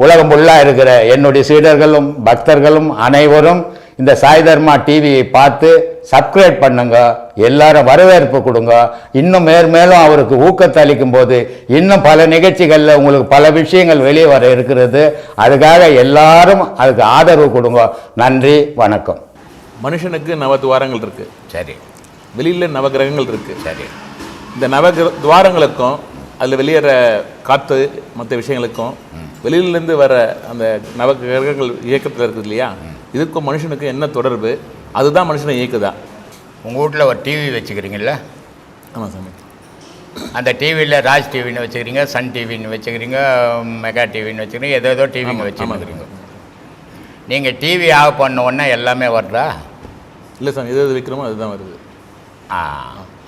உலகம் ஃபுல்லாக இருக்கிற என்னுடைய சீடர்களும் பக்தர்களும் அனைவரும் இந்த சாய் தர்மா டிவியை பார்த்து சப்ஸ்கிரைப் பண்ணுங்க, எல்லாரும் வரவேற்பு கொடுங்க. இன்னும் மேலும் அவருக்கு ஊக்கத்தை அளிக்கும் போது இன்னும் பல நிகழ்ச்சிகளில் உங்களுக்கு பல விஷயங்கள் வெளியே வர இருக்கிறது. அதுக்காக எல்லாரும் அதுக்கு ஆதரவு கொடுங்க. நன்றி, வணக்கம். மனுஷனுக்கு நவதுவாரங்கள் இருக்கு, சரி. வெளியில் நவகிரகங்கள் இருக்கு, சரி. இந்த துவாரங்களுக்கும் அதில் வெளியேற காற்று மற்ற விஷயங்களுக்கும் வெளியிலேருந்து வர அந்த நவகிரகங்கள் இயக்கத்தில் இருக்குது இல்லையா, இதுக்கும் மனுஷனுக்கு என்ன தொடர்பு? அதுதான் மனுஷனை இயக்குதா? உங்கள் வீட்டில் ஒரு டிவி வச்சுக்கிறீங்கள? ஆமாம் சாமி. அந்த டிவியில் ராஜ் டிவின்னு வச்சுக்கிறீங்க, சன் டிவின்னு வச்சுக்கிறீங்க, மெகா டிவின்னு வச்சுக்கிறீங்க, ஏதோ டிவிங்க வச்சுக்கிறீங்க. நீங்கள் டிவி ஆஃப் பண்ண உடனே எல்லாமே வருதா? இல்லை சாமி, எது வைக்கிறோமோ அதுதான் வருது.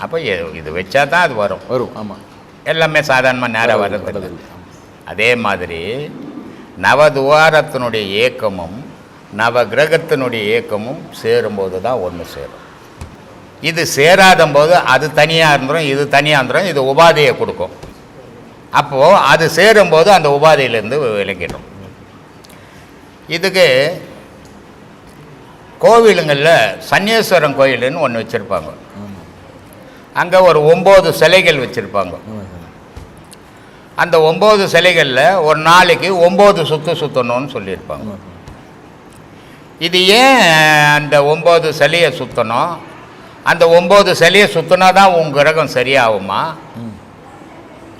அப்போ இது வச்சா தான் அது வரும். ஆமாம். எல்லாமே சாதாரணமாக நேராக வர்றது. அதே மாதிரி நவதுவாரத்தினுடைய இயக்கமும் நவகிரகத்தினுடைய இயக்கமும் சேரும்போது தான் ஒன்று சேரும். இது சேராத போது அது தனியாக இருந்துடும், இது தனியாக இருந்துடும், இது உபாதையை கொடுக்கும். அப்போது அது சேரும்போது அந்த உபாதையிலேருந்து விலகிடும். இதுக்கு கோவிலுங்களில் சன்னியேஸ்வரன் கோயிலுன்னு ஒன்று வச்சுருப்பாங்க. அங்கே ஒரு 9 சிலைகள் வச்சுருப்பாங்க. அந்த 9 சிலைகளில் ஒரு நாளைக்கு 9 சுற்றணும்னு சொல்லியிருப்பாங்க. இது ஏன் அந்த 9 சிலையை சுற்றணும்? அந்த 9 சிலையை சுற்றினா தான் உன் கிரகம் சரியாகுமா,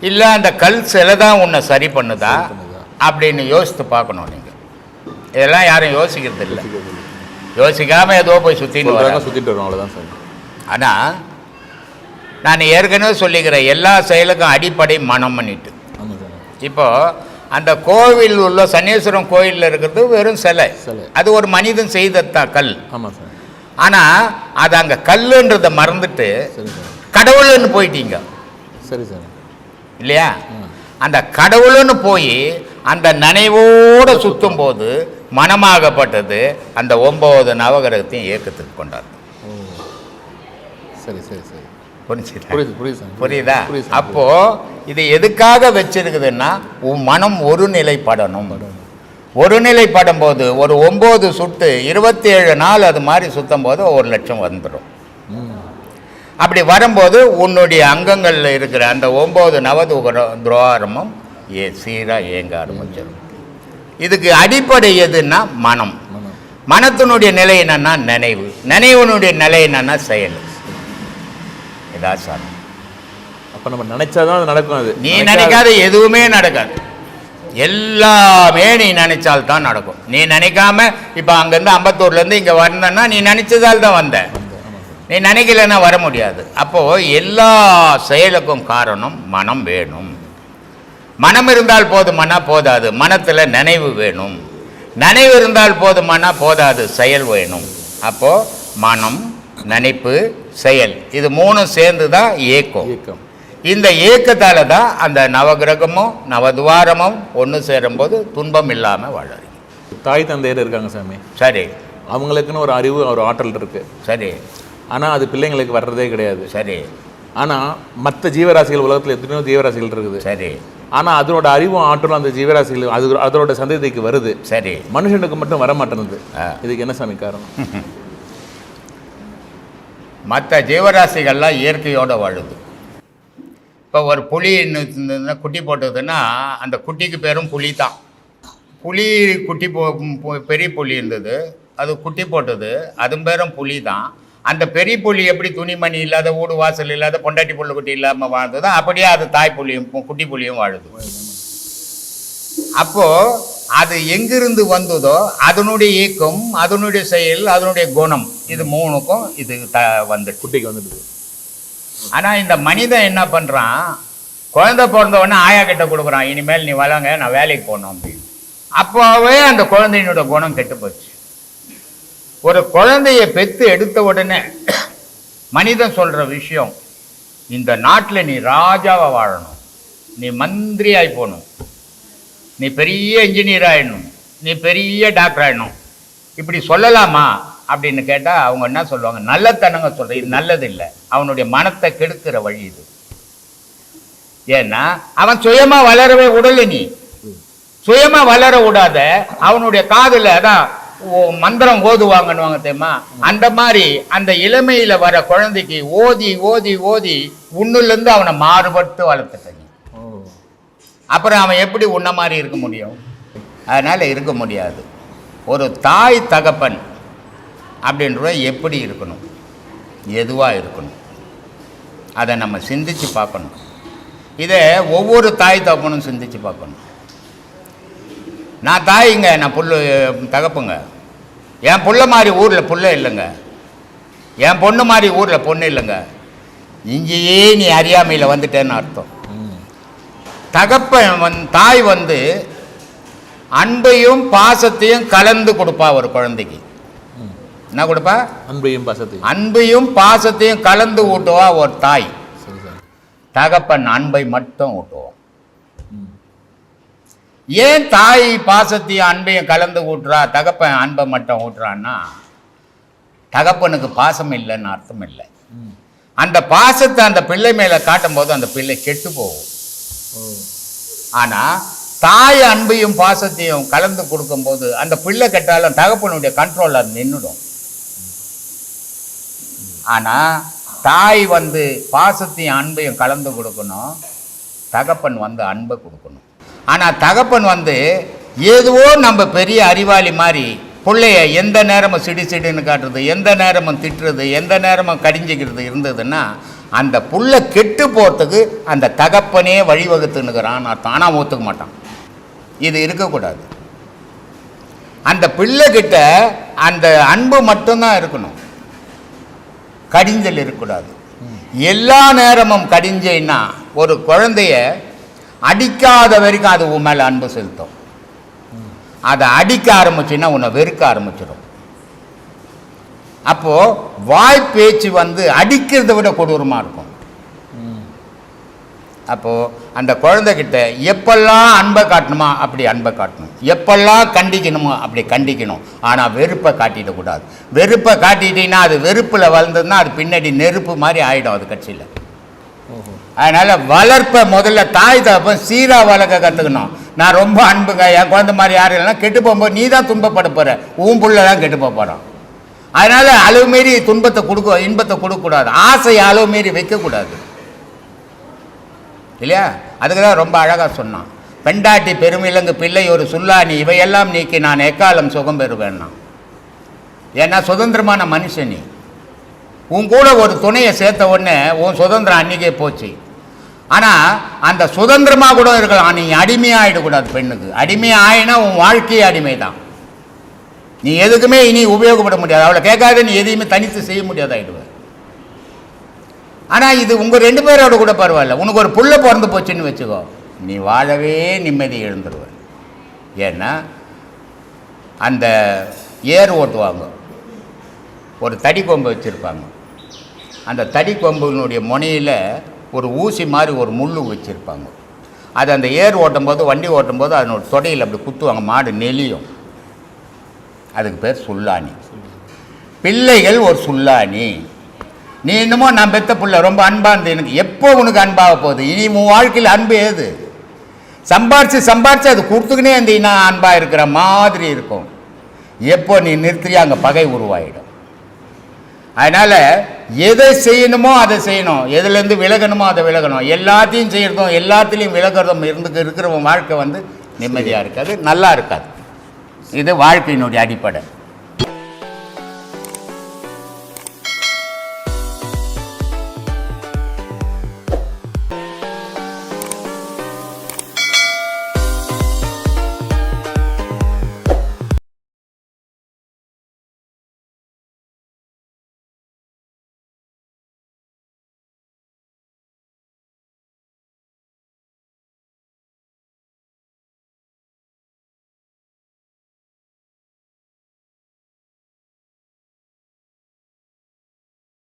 இல்லை அந்த கல் சிலை தான் உன்னை சரி பண்ணுதா அப்படின்னு யோசித்து பார்க்கணும். நீங்கள் இதெல்லாம் யாரும் யோசிக்கிறது இல்லை. யோசிக்காமல் ஏதோ போய் சுற்றிட்டு வரோம், அவ்வளோதான் சார். ஆனால் நான் ஏற்கனவே சொல்லிக்கிறேன், எல்லா செயலுக்கும் அடிப்படை மனம் பண்ணிட்டு. இப்போது அந்த கோவில் உள்ள சன்னீஸ்வரம் கோயிலில் இருக்கிறது வெறும் சிலை, அது ஒரு மனிதன் செய்ததான் கல். ஆமாம் சார். ஆனால் அது அங்கே கல்லுன்றதை மறந்துட்டு கடவுள்னு போயிட்டீங்க. சரி சார். இல்லையா? அந்த கடவுள்னு போய் அந்த நினைவோடு சுற்றும் போது மனமாகப்பட்டது அந்த 9 நவகிரகத்தையும் இயக்கத்துக்கு கொண்டாரு. சரி சரி சரி, புரியுதா? அப்போ இது எதுக்காக வச்சிருக்குதுன்னா உன் மனம் ஒரு நிலைப்படணும். ஒரு நிலைப்படும் போது ஒரு 9 சுட்டு 27 நாள் அது மாதிரி சுற்றும் போது 1 லட்சம் வந்துடும். அப்படி வரும்போது உன்னுடைய அங்கங்களில் இருக்கிற அந்த 9 நவதுவாரமும் சீராக இயங்க ஆரம்பிச்சிடும். இதுக்கு அடிப்படை எதுன்னா மனம். மனத்தினுடைய நிலை என்னன்னா நினைவு, நினைவுனுடைய நிலை என்னன்னா செயல். இதான் சார். அப்போ நம்ம நினைச்சாதான் அது நடக்கும். அது நீ நினைக்காத எதுவுமே நடக்காது. எல்லாமே நீ நினைச்சால்தான் நடக்கும். நீ நினைக்காம இப்போ அங்கேருந்து அம்பத்தூர்லேருந்து இங்கே வரணுன்னா நீ நினைச்சதால் தான் வந்த. நீ நினைக்கலன்னா வர முடியாது. அப்போது எல்லா செயலுக்கும் காரணம் மனம் வேணும். மனம் இருந்தால் போதுமானா போதாது, மனத்தில் நினைவு வேணும். நினைவு இருந்தால் போதுமானா போதாது, செயல் வேணும். அப்போது மனம், நினைப்பு, செயல், இது 3 சேர்ந்து தான் இயக்கம். இந்த இயக்கத்தால் தான் அந்த நவகிரகமும் நவதுவாரமும் ஒன்று சேரும்போது துன்பம் இல்லாமல் வாழறீங்க. தாய் தந்தையர் இருக்காங்க சாமி, சரி, அவங்களுக்குன்னு ஒரு அறிவு, ஒரு ஆற்றல் இருக்குது, சரி. ஆனால் அது பிள்ளைங்களுக்கு வர்றதே கிடையாது, சரி. ஆனால் மற்ற ஜீவராசிகள் உலகத்தில் எத்தனையோ ஜீவராசிகள் இருக்குது, சரி. ஆனால் அதனோட அறிவும் ஆற்றலும் அந்த ஜீவராசிகள் அதோட சந்ததிக்கு வருது, சரி. மனுஷனுக்கு மட்டும் வர மாட்டேங்குது. இதுக்கு என்ன சாமி காரணம்? மற்ற ஜீவராசிகள்லாம் இயற்கையோடு வாழுது. இப்போ ஒரு புலி குட்டி போட்டதுன்னா அந்த குட்டிக்கு பேரும் புலி தான். புலி குட்டி பெரிய புலி இருந்தது, அது குட்டி போட்டது, அது பேரும் புலி தான். அந்த பெரிய புலி எப்படி துணிமணி இல்லாத, வீடு வாசல் இல்லாத, பொண்டாட்டி புள்ள குட்டி இல்லாமல் வாழ்ந்ததோ அப்படியே அது தாய் புலியும் குட்டி புலியும் வாழுது. அப்போது அது எங்கிருந்து வந்ததோ அதனுடைய இயக்கம், அதனுடைய செயல், அதனுடைய குணம், இது 3க்கும் இது வந்து குட்டிக்கு வந்துடுது. ஆனால் இந்த மனிதன் என்ன பண்ணுறான், குழந்தை பிறந்த உடனே ஆயா கிட்ட கொடுக்குறான், இனிமேல் நீ வளங்க, நான் வேலைக்கு போகணும் அப்படின்னு. அப்போவே அந்த குழந்தையினோட குணம் கெட்டு போச்சு. ஒரு குழந்தைய பெற்று எடுத்த உடனே மனிதன் சொல்கிற விஷயம், இந்த நாட்டில் நீ ராஜாவாக வாழணும், நீ மந்திரியாகி போகணும், நீ பெரிய இன்ஜினியர் ஆகிடணும், நீ பெரிய டாக்டர் ஆகிடணும், இப்படி சொல்லலாமா அப்படின்னு கேட்டால் அவங்க என்ன சொல்லுவாங்க, நல்லத்தனங்க சொல்கிற, இது நல்லது இல்லை, அவனுடைய மனத்தை கெடுக்கிற வழி இது. ஏன்னா அவன் சுயமாக வளரவே விடலை. நீ சுயமாக வளர விடாத அவனுடைய காதில் அதான் மந்திரம் ஓதுவாங்கன்னு தெரியுமா, அந்த மாதிரி அந்த இளமையில வர குழந்தைக்கு ஓதி ஓதி ஓதி உன்னுலேருந்து அவனை மாறுபட்டு வளர்த்துட்டீங்க. அப்புறம் அவன் எப்படி உன்ன மாதிரி இருக்க முடியும்? அதனால இருக்க முடியாது. ஒரு தாய் தகப்பன் அப்படின்ற எப்படி இருக்கணும், எதுவாக இருக்கணும், அதை நம்ம சிந்திச்சு பார்க்கணும். இதை ஒவ்வொரு தாய் தகப்பனும் சிந்திச்சு பார்க்கணும். நான் தாய்ங்க, நான் புள்ள தகப்புங்க. என் புள்ள மாதிரி ஊரில் புள்ள இல்லைங்க, என் பொண்ணு மாதிரி ஊரில் பொண்ணு இல்லைங்க. இங்கேயே நீ அறியாமையில் வந்துட்டேன்னு அர்த்தம். தகப்பன் தாய் அன்பையும் பாசத்தையும் கலந்து கொடுப்பா ஒரு குழந்தைக்கு. என்ன கொடுப்பா? அன்பையும் பாசத்தையும் கலந்து ஊட்டுவா ஒரு தாய். தகப்பன் அன்பை மட்டும் ஊட்டுவான். ஏன் தாய் பாசத்தையும் அன்பையும் கலந்து ஊட்டுறா, தகப்பன் அன்பை மட்டும் ஊட்டுறான்னா, தகப்பனுக்கு பாசம் இல்லைன்னு அர்த்தம் இல்லை. அந்த பாசத்தை அந்த பிள்ளை மேல காட்டும் போது அந்த பிள்ளை கெட்டு போகும். ஆனா தாய் அன்பையும் பாசத்தையும் கலந்து கொடுக்கும் போது அந்த பிள்ளை கெட்டாலும் தகப்பனுடைய கண்ட்ரோல் அது நின்றுடும். ஆனா தாய் பாசத்தையும் அன்பையும் கலந்து கொடுக்கணும், தகப்பன் அன்பை கொடுக்கணும். ஆனா தகப்பன் ஏதுவோ நம்ம பெரிய அறிவாளி மாதிரி பிள்ளைய எந்த நேரமும் சிடுன்னு காட்டுறது, எந்த நேரமும் திட்டுறது, எந்த நேரமும் கடிஞ்சிக்கிறது இருந்ததுன்னா அந்த புள்ள கெட்டு போகிறதுக்கு அந்த தகப்பனே வழிவகுத்துன்னுக்கிறான் அர்த்தம். ஆனால் ஒத்துக்க மாட்டான். இது இருக்கக்கூடாது. அந்த பிள்ளைகிட்ட அந்த அன்பு மட்டும்தான் இருக்கணும், கடிஞ்சல் இருக்கக்கூடாது. எல்லா நேரமும் கடிஞ்சைன்னா ஒரு குழந்தைய அடிக்காத வரைக்கும் அது உன் மேலே அன்பு செலுத்தும். அதை அடிக்க ஆரம்பிச்சுன்னா உன்னை வெறுக்க ஆரம்பிச்சிடும். அப்போ வாய் பேச்சு அடிக்கிறத விட கொடூரமாக இருக்கும். அப்போ அந்த குழந்தைகிட்ட எப்பெல்லாம் அன்பை காட்டணுமா அப்படி அன்பை காட்டணும், எப்பெல்லாம் கண்டிக்கணுமோ அப்படி கண்டிக்கணும். ஆனால் வெறுப்பை காட்டிடக்கூடாது. வெறுப்பை காட்டிட்டீங்கன்னா அது வெறுப்பில் வளர்ந்ததுன்னா அது பின்னாடி நெருப்பு மாதிரி ஆகிடும் அது கட்சியில். அதனால் வளர்ப்பை முதல்ல தாய் தகப்பன் சீராக வளர்க்க கற்றுக்கணும். நான் ரொம்ப அன்புங்க, என் குழந்தை மாதிரி யாரும் இல்லைன்னா கெட்டு போகும்போது நீ தான் துன்பப்பட போகிற, உன் புள்ள தான் கெட்டு போகிறான். அதனால் அளவு மீறி இன்பத்தை கொடுக்கக்கூடாது, ஆசையை அளவு மீறி வைக்கக்கூடாது இல்லையா? அதுக்கு தான் ரொம்ப அழகாக சொன்னான், பெண்டாட்டி பெருமிலங்கு பிள்ளை ஒரு சுல்லானி இவையெல்லாம் நீக்கி நான் எக்காலம் சுகம் பெறுவேன்னா. ஏன்னா சுதந்திரமான மனுஷனி. உன் கூட ஒரு துணையை சேர்த்த உடனே உன் சுதந்திரம் அன்றைக்கே போச்சு. ஆனால் அந்த சுதந்திரமாக கூட இருக்கலாம், நீ அடிமையாகிடக்கூடாது. பெண்ணுக்கு அடிமையாயினா உன் வாழ்க்கையே அடிமை தான். நீ எதுக்குமே இனி உபயோகப்பட முடியாது. அவளை கேட்காத நீ எதையுமே தனித்து செய்ய முடியாதாயிடுவேன். ஆனால் இது உங்கள் 2 பேரோட கூட பரவாயில்ல. உனக்கு ஒரு புள்ள பிறந்து போச்சுன்னு வச்சுக்கோ, நீ வாழவே நிம்மதி எழுந்துருவேன். ஏன்னா அந்த ஏர் ஓட்டுவாங்க, ஒரு தடி கொம்பு வச்சுருப்பாங்க. அந்த தடி கொம்பினுடைய முனையில் ஒரு ஊசி மாதிரி ஒரு முள் வச்சுருப்பாங்க. அது அந்த ஏர் ஓட்டும்போது வண்டி ஓட்டும்போது அதனோட தொடையில் அப்படி குத்துவாங்க, மாடு நெளியும். அதுக்கு பேர் சுல்லானி. பிள்ளைகள் ஒரு சுல்லானி. நீ இன்னமும் நான் பெத்த பிள்ளை ரொம்ப அன்பாக இருந்து எனக்கு எப்போ உனக்கு அன்பாக போகுது? இனி உன் வாழ்க்கையில் அன்பு ஏது? சம்பாரிச்சு அது கொடுத்துக்கினே இருந்தீங்கன்னா அன்பாக இருக்கிற மாதிரி இருக்கும். எப்போ நீ நிறுத்தியா அங்கே பகை உருவாயிடும். அதனால் எதை செய்யணுமோ அதை செய்யணும், எதுலேருந்து விலகணுமோ அதை விலகணும். எல்லாத்தையும் செய்கிறதும் எல்லாத்துலேயும் விலகிறதும் இருக்கிறவன் வாழ்க்கை நிம்மதியாக இருக்காது, நல்லா இருக்காது. இது வாழ்க்கையினுடைய அடிப்படை.